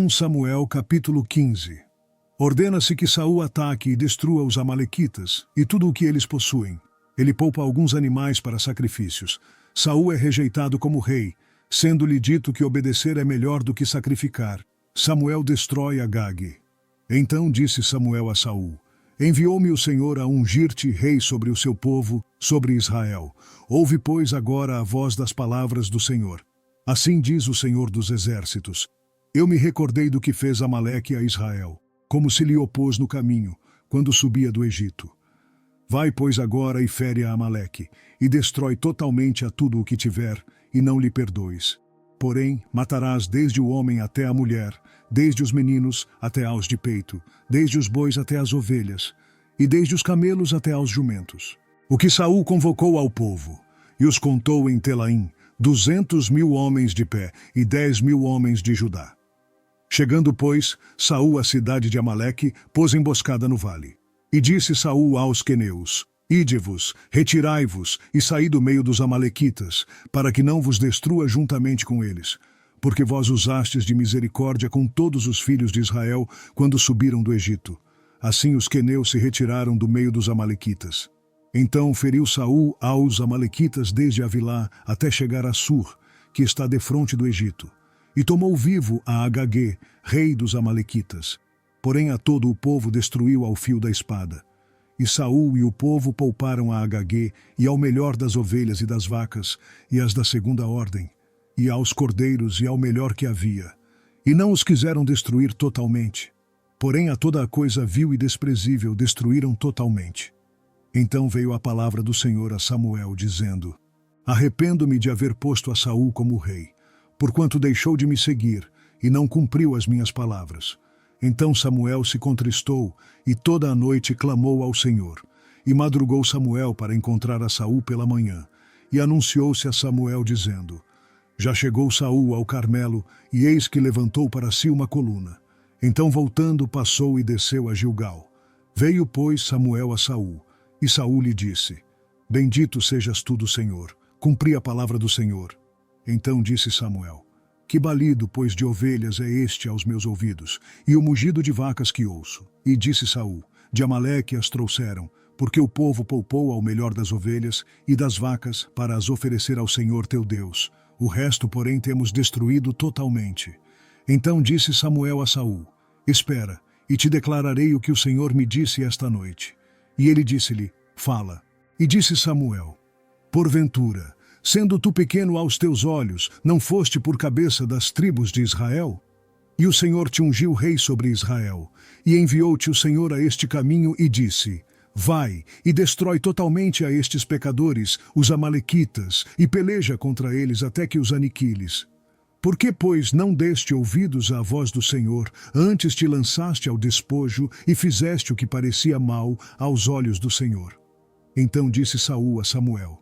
Samuel capítulo 15. Ordena-se que Saul ataque e destrua os amalequitas e tudo o que eles possuem. Ele poupa alguns animais para sacrifícios. Saul é rejeitado como rei, sendo-lhe dito que obedecer é melhor do que sacrificar. Samuel destrói Agag. Então disse Samuel a Saul: Enviou-me o Senhor a ungir-te rei sobre o seu povo, sobre Israel. Ouve, pois, agora a voz das palavras do Senhor. Assim diz o Senhor dos Exércitos: Eu me recordei do que fez Amaleque a Israel, como se lhe opôs no caminho, quando subia do Egito. Vai, pois, agora e fere a Amaleque, e destrói totalmente a tudo o que tiver, e não lhe perdoes. Porém, matarás desde o homem até a mulher, desde os meninos até aos de peito, desde os bois até as ovelhas, e desde os camelos até aos jumentos. O que Saul convocou ao povo, e os contou em Telaim, 200.000 homens de pé, e 10.000 homens de Judá. Chegando, pois, Saul à cidade de Amaleque, pôs emboscada no vale. E disse Saul aos queneus: Ide-vos, retirai-vos, e saí do meio dos amalequitas, para que não vos destrua juntamente com eles. Porque vós usastes de misericórdia com todos os filhos de Israel, quando subiram do Egito. Assim os queneus se retiraram do meio dos amalequitas. Então feriu Saul aos amalequitas desde Avilá até chegar a Sur, que está defronte do Egito. E tomou vivo a Agag, rei dos amalequitas. Porém a todo o povo destruiu ao fio da espada. E Saul e o povo pouparam a Agag, e ao melhor das ovelhas e das vacas, e as da segunda ordem, e aos cordeiros e ao melhor que havia. E não os quiseram destruir totalmente. Porém a toda a coisa vil e desprezível destruíram totalmente. Então veio a palavra do Senhor a Samuel, dizendo: Arrependo-me de haver posto a Saul como rei, porquanto deixou de me seguir, e não cumpriu as minhas palavras. Então Samuel se contristou, e toda a noite clamou ao Senhor. E madrugou Samuel para encontrar a Saul pela manhã. E anunciou-se a Samuel, dizendo: Já chegou Saul ao Carmelo, e eis que levantou para si uma coluna. Então voltando passou e desceu a Gilgal. Veio, pois, Samuel a Saul, e Saul lhe disse: Bendito sejas tu do Senhor, cumpri a palavra do Senhor. Então disse Samuel: Que balido, pois, de ovelhas é este aos meus ouvidos, e o mugido de vacas que ouço? E disse Saul: De Amaleque as trouxeram, porque o povo poupou ao melhor das ovelhas e das vacas para as oferecer ao Senhor teu Deus. O resto, porém, temos destruído totalmente. Então disse Samuel a Saul: Espera, e te declararei o que o Senhor me disse esta noite. E ele disse-lhe: Fala. E disse Samuel: Porventura, sendo tu pequeno aos teus olhos, não foste por cabeça das tribos de Israel? E o Senhor te ungiu rei sobre Israel, e enviou-te o Senhor a este caminho e disse: Vai, e destrói totalmente a estes pecadores, os amalequitas, e peleja contra eles até que os aniquiles. Por que, pois, não deste ouvidos à voz do Senhor, antes te lançaste ao despojo e fizeste o que parecia mal aos olhos do Senhor? Então disse Saul a Samuel: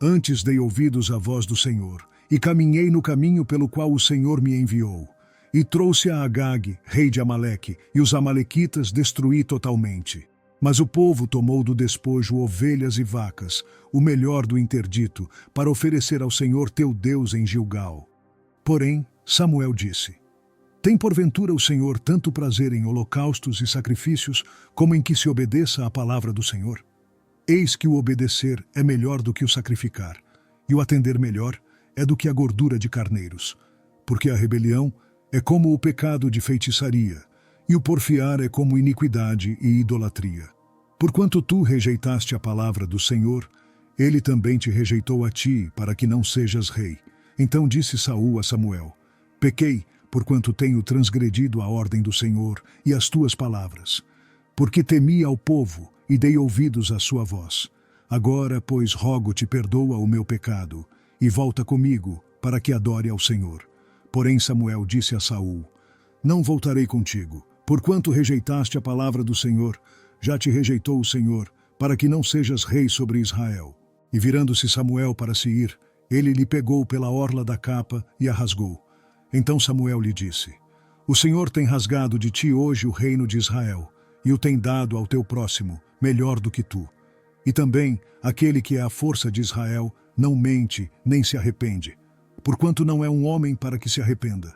Antes dei ouvidos à voz do Senhor, e caminhei no caminho pelo qual o Senhor me enviou. E trouxe a Agag, rei de Amaleque, e os amalequitas destruí totalmente. Mas o povo tomou do despojo ovelhas e vacas, o melhor do interdito, para oferecer ao Senhor teu Deus em Gilgal. Porém, Samuel disse: Tem porventura o Senhor tanto prazer em holocaustos e sacrifícios, como em que se obedeça à palavra do Senhor? Eis que o obedecer é melhor do que o sacrificar, e o atender melhor é do que a gordura de carneiros. Porque a rebelião é como o pecado de feitiçaria, e o porfiar é como iniquidade e idolatria. Porquanto tu rejeitaste a palavra do Senhor, ele também te rejeitou a ti, para que não sejas rei. Então disse Saul a Samuel: Pequei, porquanto tenho transgredido a ordem do Senhor e as tuas palavras. Porque temi ao povo, e dei ouvidos à sua voz. Agora, pois, rogo-te, perdoa o meu pecado, e volta comigo, para que adore ao Senhor. Porém Samuel disse a Saul: Não voltarei contigo, porquanto rejeitaste a palavra do Senhor, já te rejeitou o Senhor, para que não sejas rei sobre Israel. E virando-se Samuel para se ir, ele lhe pegou pela orla da capa e a rasgou. Então Samuel lhe disse: O Senhor tem rasgado de ti hoje o reino de Israel, e o tem dado ao teu próximo, melhor do que tu. E também, aquele que é a força de Israel, não mente, nem se arrepende, porquanto não é um homem para que se arrependa.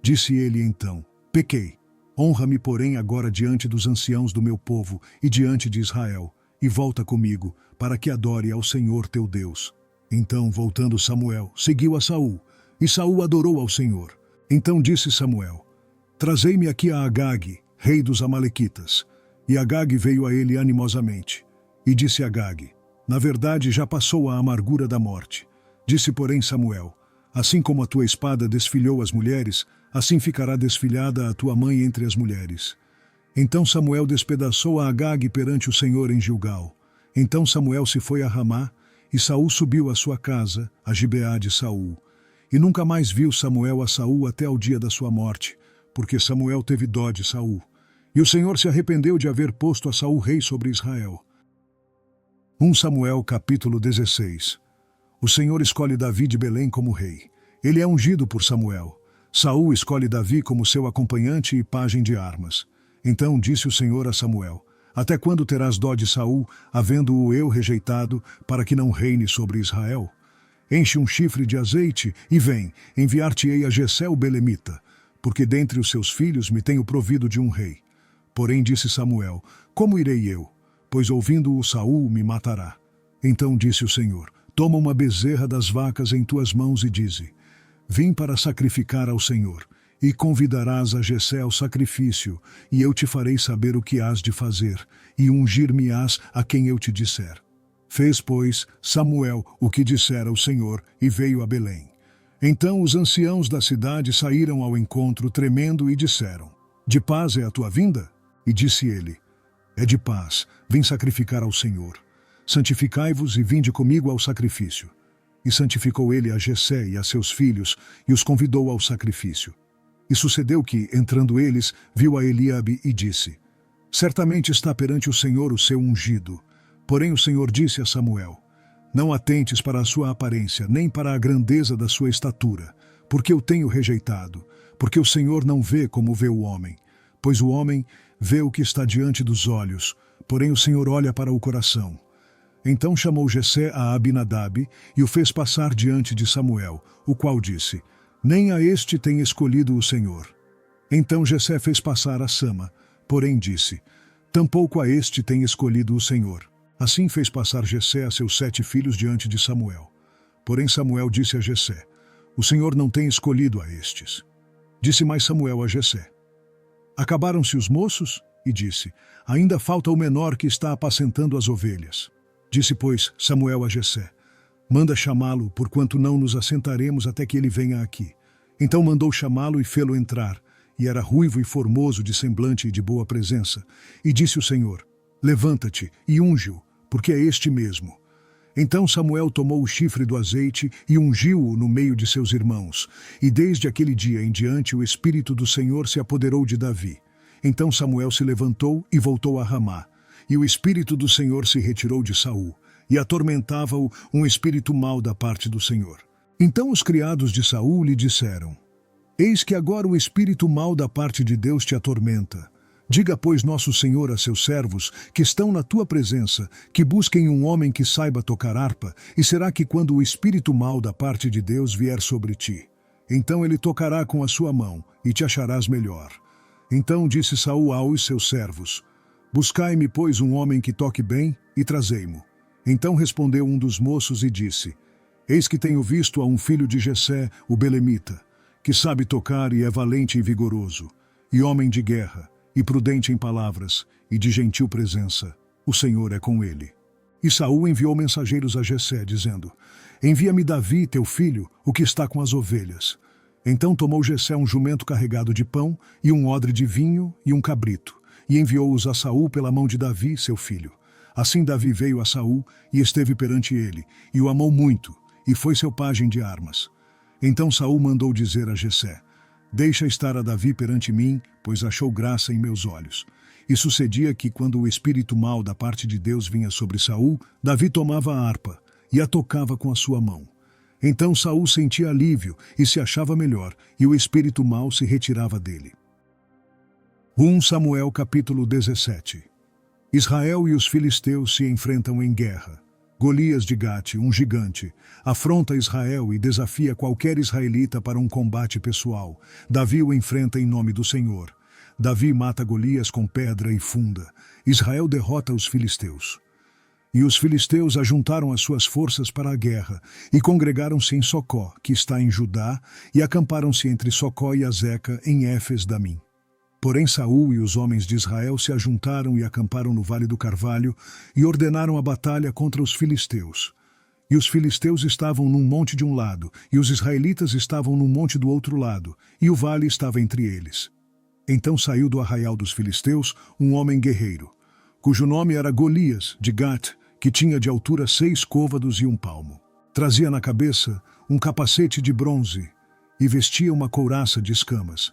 Disse ele então: pequei. Honra-me, porém, agora diante dos anciãos do meu povo e diante de Israel, e volta comigo, para que adore ao Senhor teu Deus. Então, voltando Samuel, seguiu a Saul, e Saul adorou ao Senhor. Então disse Samuel: trazei-me aqui a Agag, rei dos Amalequitas. E Agag veio a ele animosamente. E disse Agag: na verdade já passou a amargura da morte. Disse, porém, Samuel: assim como a tua espada desfilhou as mulheres, assim ficará desfilhada a tua mãe entre as mulheres. Então Samuel despedaçou a Agag perante o Senhor em Gilgal. Então Samuel se foi a Ramá, e Saul subiu à sua casa, a Gibeá de Saul. E nunca mais viu Samuel a Saul até ao dia da sua morte, porque Samuel teve dó de Saul. E o Senhor se arrependeu de haver posto a Saul rei sobre Israel. 1 Samuel capítulo 16. O Senhor escolhe Davi de Belém como rei. Ele é ungido por Samuel. Saul escolhe Davi como seu acompanhante e pajem de armas. Então disse o Senhor a Samuel: até quando terás dó de Saul, havendo-o eu rejeitado, para que não reine sobre Israel? Enche um chifre de azeite e vem, enviar-te-ei a Jessé o belemita, porque dentre os seus filhos me tenho provido de um rei. Porém disse Samuel: como irei eu? Pois ouvindo-o Saul me matará. Então disse o Senhor: toma uma bezerra das vacas em tuas mãos e dize: vim para sacrificar ao Senhor, e convidarás a Jessé ao sacrifício, e eu te farei saber o que hás de fazer, e ungir-me-ás a quem eu te disser. Fez, pois, Samuel o que dissera o Senhor, e veio a Belém. Então os anciãos da cidade saíram ao encontro, tremendo, e disseram: de paz é a tua vinda? E disse ele: é de paz, vim sacrificar ao Senhor. Santificai-vos e vinde comigo ao sacrifício. E santificou ele a Jessé e a seus filhos, e os convidou ao sacrifício. E sucedeu que, entrando eles, viu a Eliabe e disse: certamente está perante o Senhor o seu ungido. Porém o Senhor disse a Samuel: não atentes para a sua aparência, nem para a grandeza da sua estatura, porque eu tenho rejeitado, porque o Senhor não vê como vê o homem. Pois o homem vê o que está diante dos olhos, porém o Senhor olha para o coração. Então chamou Jessé a Abinadab e o fez passar diante de Samuel, o qual disse: nem a este tem escolhido o Senhor. Então Jessé fez passar a Sama, porém disse: tampouco a este tem escolhido o Senhor. Assim fez passar Jessé a seus 7 filhos diante de Samuel. Porém Samuel disse a Jessé: o Senhor não tem escolhido a estes. Disse mais Samuel a Jessé: acabaram-se os moços? E disse: ainda falta o menor que está apacentando as ovelhas. Disse, pois, Samuel a Jessé: manda chamá-lo, porquanto não nos assentaremos até que ele venha aqui. Então mandou chamá-lo e fê-lo entrar, e era ruivo e formoso de semblante e de boa presença. E disse o Senhor: levanta-te e unge-o, porque é este mesmo. Então Samuel tomou o chifre do azeite e ungiu-o no meio de seus irmãos. E desde aquele dia em diante o Espírito do Senhor se apoderou de Davi. Então Samuel se levantou e voltou a Ramá. E o Espírito do Senhor se retirou de Saul, e atormentava-o um espírito mau da parte do Senhor. Então os criados de Saul lhe disseram: eis que agora o espírito mau da parte de Deus te atormenta. Diga, pois, nosso Senhor a seus servos, que estão na tua presença, que busquem um homem que saiba tocar harpa, e será que quando o espírito mau da parte de Deus vier sobre ti, então ele tocará com a sua mão, e te acharás melhor. Então disse Saul aos seus servos: buscai-me, pois, um homem que toque bem, e trazei-mo. Então respondeu um dos moços e disse: eis que tenho visto a um filho de Jessé, o belemita, que sabe tocar e é valente e vigoroso, e homem de guerra, e prudente em palavras, e de gentil presença. O Senhor é com ele. E Saul enviou mensageiros a Jessé, dizendo: envia-me Davi, teu filho, o que está com as ovelhas. Então tomou Jessé um jumento carregado de pão, e um odre de vinho, e um cabrito, e enviou-os a Saul pela mão de Davi, seu filho. Assim Davi veio a Saul, e esteve perante ele, e o amou muito, e foi seu pajem de armas. Então Saul mandou dizer a Jessé: deixa estar a Davi perante mim, pois achou graça em meus olhos. E sucedia que, quando o espírito mau da parte de Deus vinha sobre Saul, Davi tomava a harpa, e a tocava com a sua mão. Então Saul sentia alívio, e se achava melhor, e o espírito mau se retirava dele. 1 Samuel capítulo 17. Israel e os filisteus se enfrentam em guerra. Golias de Gate, um gigante, afronta Israel e desafia qualquer israelita para um combate pessoal. Davi o enfrenta em nome do Senhor. Davi mata Golias com pedra e funda. Israel derrota os filisteus. E os filisteus ajuntaram as suas forças para a guerra, e congregaram-se em Socó, que está em Judá, e acamparam-se entre Socó e Azeca, em Éfes-Damim. Porém Saul e os homens de Israel se ajuntaram e acamparam no Vale do Carvalho, e ordenaram a batalha contra os filisteus. E os filisteus estavam num monte de um lado, e os israelitas estavam num monte do outro lado, e o vale estava entre eles. Então saiu do arraial dos filisteus um homem guerreiro, cujo nome era Golias, de Gate, que tinha de altura 6 côvados e 1 palmo. Trazia na cabeça um capacete de bronze e vestia uma couraça de escamas,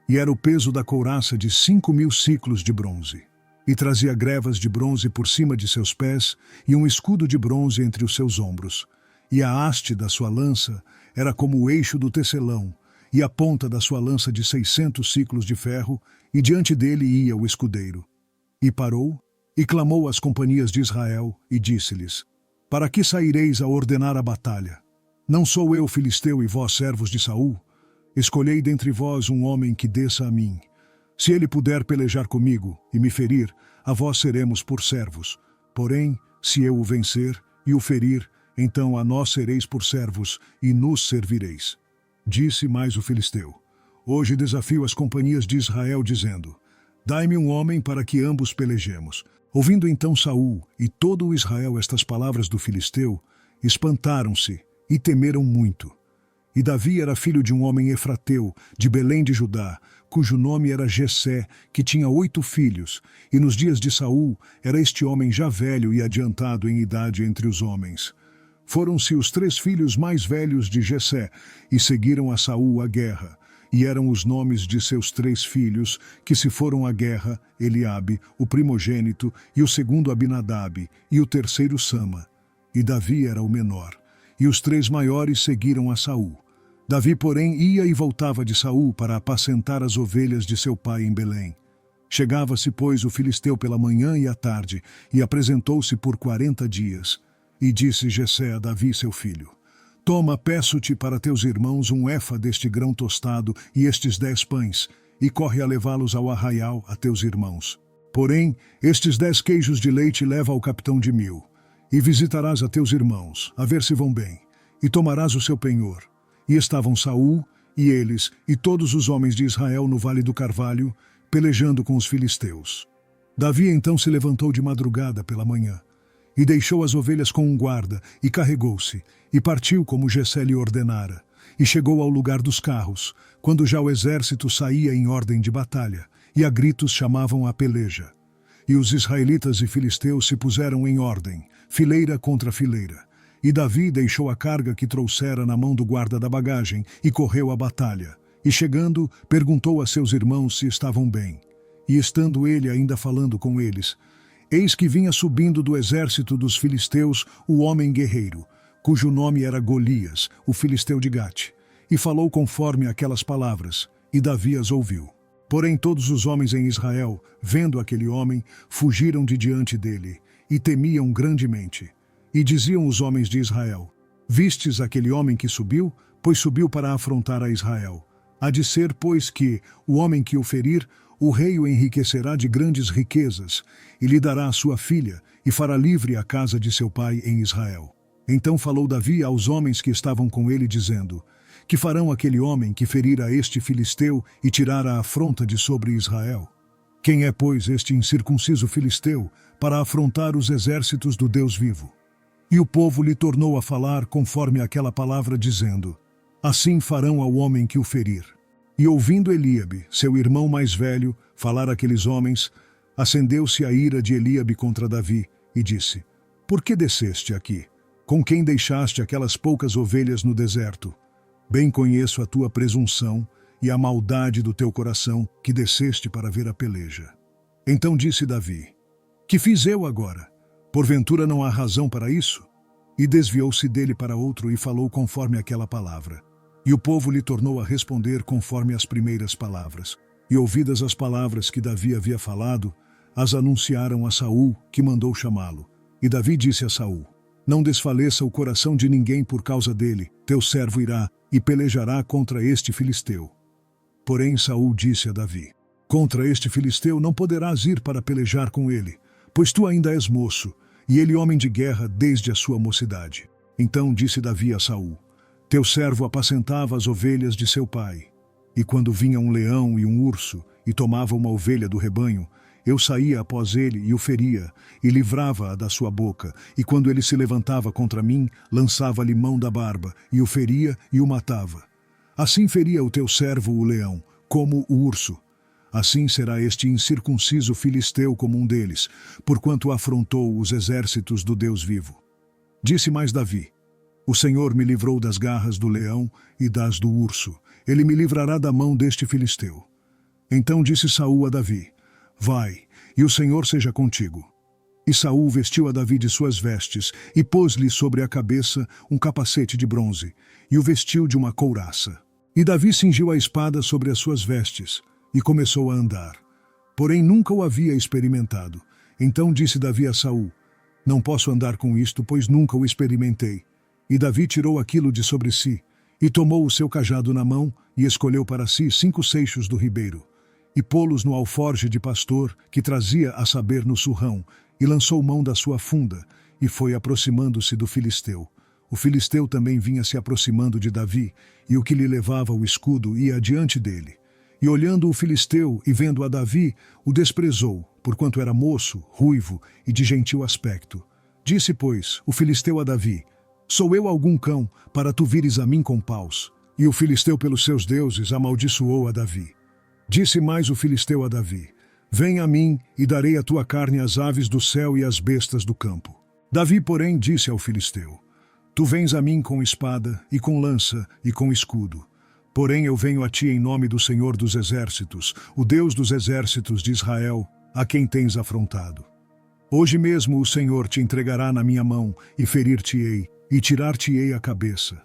e era o peso da couraça de 5.000 siclos de bronze. E trazia grevas de bronze por cima de seus pés e um escudo de bronze entre os seus ombros. E a haste da sua lança era como o eixo do tecelão, e a ponta da sua lança de 600 siclos de ferro, e diante dele ia o escudeiro. E parou, e clamou às companhias de Israel, e disse-lhes: Para que saireis a ordenar a batalha? Não sou eu filisteu e vós servos de Saul? Escolhei dentre vós um homem que desça a mim. Se ele puder pelejar comigo e me ferir, a vós seremos por servos. Porém, se eu o vencer e o ferir, então a nós sereis por servos e nos servireis. Disse mais o filisteu: Hoje desafio as companhias de Israel, dizendo: Dai-me um homem para que ambos pelejemos. Ouvindo então Saul e todo o Israel estas palavras do filisteu, espantaram-se e temeram muito. E Davi era filho de um homem efrateu, de Belém de Judá, cujo nome era Jessé, que tinha 8 filhos, e nos dias de Saul era este homem já velho e adiantado em idade entre os homens. Foram-se os 3 filhos mais velhos de Jessé, e seguiram a Saul à guerra. E eram os nomes de seus 3 filhos, que se foram à guerra: Eliabe, o primogênito, e o segundo Abinadab, e o terceiro Sama. E Davi era o menor. E os 3 maiores seguiram a Saul. Davi, porém, ia e voltava de Saul para apacentar as ovelhas de seu pai em Belém. Chegava-se, pois, o filisteu pela manhã e à tarde, e apresentou-se por 40 dias. E disse Jessé a Davi, seu filho: Toma, peço-te para teus irmãos um efa deste grão tostado e estes 10 pães, e corre a levá-los ao arraial a teus irmãos. Porém, estes 10 queijos de leite leva ao capitão de 1000, e visitarás a teus irmãos, a ver se vão bem, e tomarás o seu penhor. E estavam Saul, e eles, e todos os homens de Israel no Vale do Carvalho, pelejando com os filisteus. Davi então se levantou de madrugada pela manhã, e deixou as ovelhas com um guarda, e carregou-se, e partiu como Jessé lhe ordenara, e chegou ao lugar dos carros, quando já o exército saía em ordem de batalha, e a gritos chamavam a peleja. E os israelitas e filisteus se puseram em ordem, fileira contra fileira. E Davi deixou a carga que trouxera na mão do guarda da bagagem, e correu à batalha. E chegando, perguntou a seus irmãos se estavam bem. E estando ele ainda falando com eles, eis que vinha subindo do exército dos filisteus o homem guerreiro, cujo nome era Golias, o filisteu de Gate, e falou conforme aquelas palavras, e Davi as ouviu. Porém todos os homens em Israel, vendo aquele homem, fugiram de diante dele, e temiam grandemente. E diziam os homens de Israel: Vistes aquele homem que subiu? Pois subiu para afrontar a Israel. Há de ser, pois, que, o homem que o ferir, o rei o enriquecerá de grandes riquezas, e lhe dará a sua filha, e fará livre a casa de seu pai em Israel. Então falou Davi aos homens que estavam com ele, dizendo: Que farão aquele homem que ferir a este filisteu e tirar a afronta de sobre Israel? Quem é, pois, este incircunciso filisteu para afrontar os exércitos do Deus vivo? E o povo lhe tornou a falar conforme aquela palavra, dizendo: Assim farão ao homem que o ferir. E ouvindo Eliabe, seu irmão mais velho, falar aqueles homens, acendeu-se a ira de Eliabe contra Davi, e disse: Por que desceste aqui? Com quem deixaste aquelas poucas ovelhas no deserto? Bem conheço a tua presunção e a maldade do teu coração, que desceste para ver a peleja. Então disse Davi: Que fiz eu agora? Porventura não há razão para isso? E desviou-se dele para outro e falou conforme aquela palavra. E o povo lhe tornou a responder conforme as primeiras palavras. E ouvidas as palavras que Davi havia falado, as anunciaram a Saul, que mandou chamá-lo. E Davi disse a Saul: Não desfaleça o coração de ninguém por causa dele. Teu servo irá e pelejará contra este filisteu. Porém Saul disse a Davi: Contra este filisteu não poderás ir para pelejar com ele, pois tu ainda és moço, e ele homem de guerra desde a sua mocidade. Então disse Davi a Saul: Teu servo apacentava as ovelhas de seu pai. E quando vinha um leão e um urso, e tomava uma ovelha do rebanho, eu saía após ele e o feria, e livrava-a da sua boca, e quando ele se levantava contra mim, lançava-lhe mão da barba, e o feria e o matava. Assim feria o teu servo o leão, como o urso. Assim será este incircunciso filisteu como um deles, porquanto afrontou os exércitos do Deus vivo. Disse mais Davi: O Senhor me livrou das garras do leão e das do urso. Ele me livrará da mão deste filisteu. Então disse Saul a Davi: Vai, e o Senhor seja contigo. E Saul vestiu a Davi de suas vestes, e pôs-lhe sobre a cabeça um capacete de bronze, e o vestiu de uma couraça. E Davi cingiu a espada sobre as suas vestes, e começou a andar. Porém nunca o havia experimentado. Então disse Davi a Saul: Não posso andar com isto, pois nunca o experimentei. E Davi tirou aquilo de sobre si, e tomou o seu cajado na mão, e escolheu para si 5 seixos do ribeiro, e pô-los no alforje de pastor, que trazia a saber no surrão, e lançou mão da sua funda, e foi aproximando-se do filisteu. O filisteu também vinha se aproximando de Davi, e o que lhe levava o escudo ia adiante dele. E olhando o filisteu e vendo a Davi, o desprezou, porquanto era moço, ruivo e de gentil aspecto. Disse, pois, o filisteu a Davi: Sou eu algum cão, para tu vires a mim com paus? E o filisteu pelos seus deuses amaldiçoou a Davi. Disse mais o filisteu a Davi: Vem a mim, e darei a tua carne às aves do céu e às bestas do campo. Davi, porém, disse ao filisteu: Tu vens a mim com espada, e com lança, e com escudo. Porém eu venho a ti em nome do Senhor dos Exércitos, o Deus dos exércitos de Israel, a quem tens afrontado. Hoje mesmo o Senhor te entregará na minha mão, e ferir-te-ei, e tirar-te-ei a cabeça.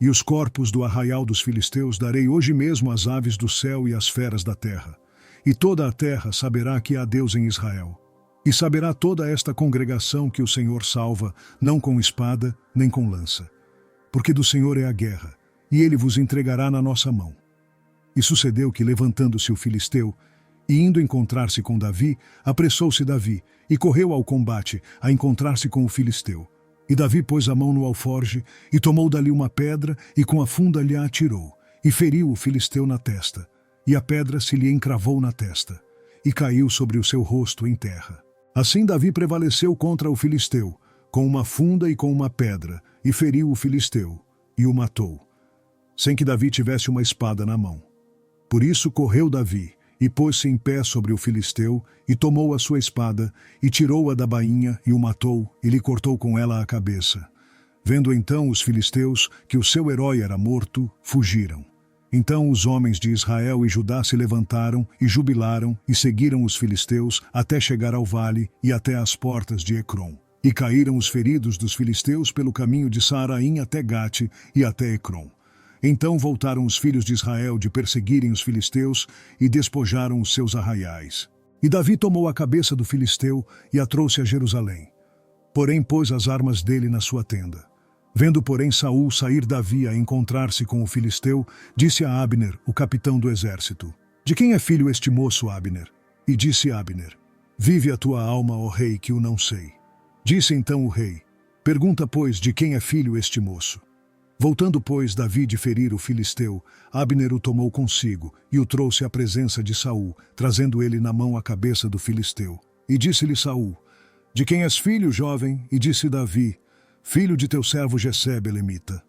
E os corpos do arraial dos filisteus darei hoje mesmo às aves do céu e às feras da terra. E toda a terra saberá que há Deus em Israel. E saberá toda esta congregação que o Senhor salva, não com espada, nem com lança. Porque do Senhor é a guerra, e ele vos entregará na nossa mão. E sucedeu que, levantando-se o filisteu, e indo encontrar-se com Davi, apressou-se Davi, e correu ao combate, a encontrar-se com o filisteu. E Davi pôs a mão no alforje, e tomou dali uma pedra, e com a funda lhe a atirou, e feriu o filisteu na testa, e a pedra se lhe encravou na testa, e caiu sobre o seu rosto em terra. Assim Davi prevaleceu contra o filisteu, com uma funda e com uma pedra, e feriu o filisteu, e o matou, sem que Davi tivesse uma espada na mão. Por isso correu Davi, e pôs-se em pé sobre o filisteu, e tomou a sua espada, e tirou-a da bainha, e o matou, e lhe cortou com ela a cabeça. Vendo então os filisteus que o seu herói era morto, fugiram. Então os homens de Israel e Judá se levantaram, e jubilaram, e seguiram os filisteus, até chegar ao vale, e até às portas de Ecrom. E caíram os feridos dos filisteus pelo caminho de Saaraim até Gate, e até Ecrom. Então voltaram os filhos de Israel de perseguirem os filisteus e despojaram os seus arraiais. E Davi tomou a cabeça do filisteu e a trouxe a Jerusalém. Porém pôs as armas dele na sua tenda. Vendo, porém, Saul sair Davi a encontrar-se com o filisteu, disse a Abner, o capitão do exército: De quem é filho este moço, Abner? E disse Abner: Vive a tua alma, ó rei, que o não sei. Disse então o rei: Pergunta, pois, de quem é filho este moço? Voltando, pois, Davi de ferir o filisteu, Abner o tomou consigo e o trouxe à presença de Saul, trazendo ele na mão a cabeça do filisteu. E disse-lhe Saul: De quem és filho, jovem? E disse Davi: Filho de teu servo Jessé, belemita.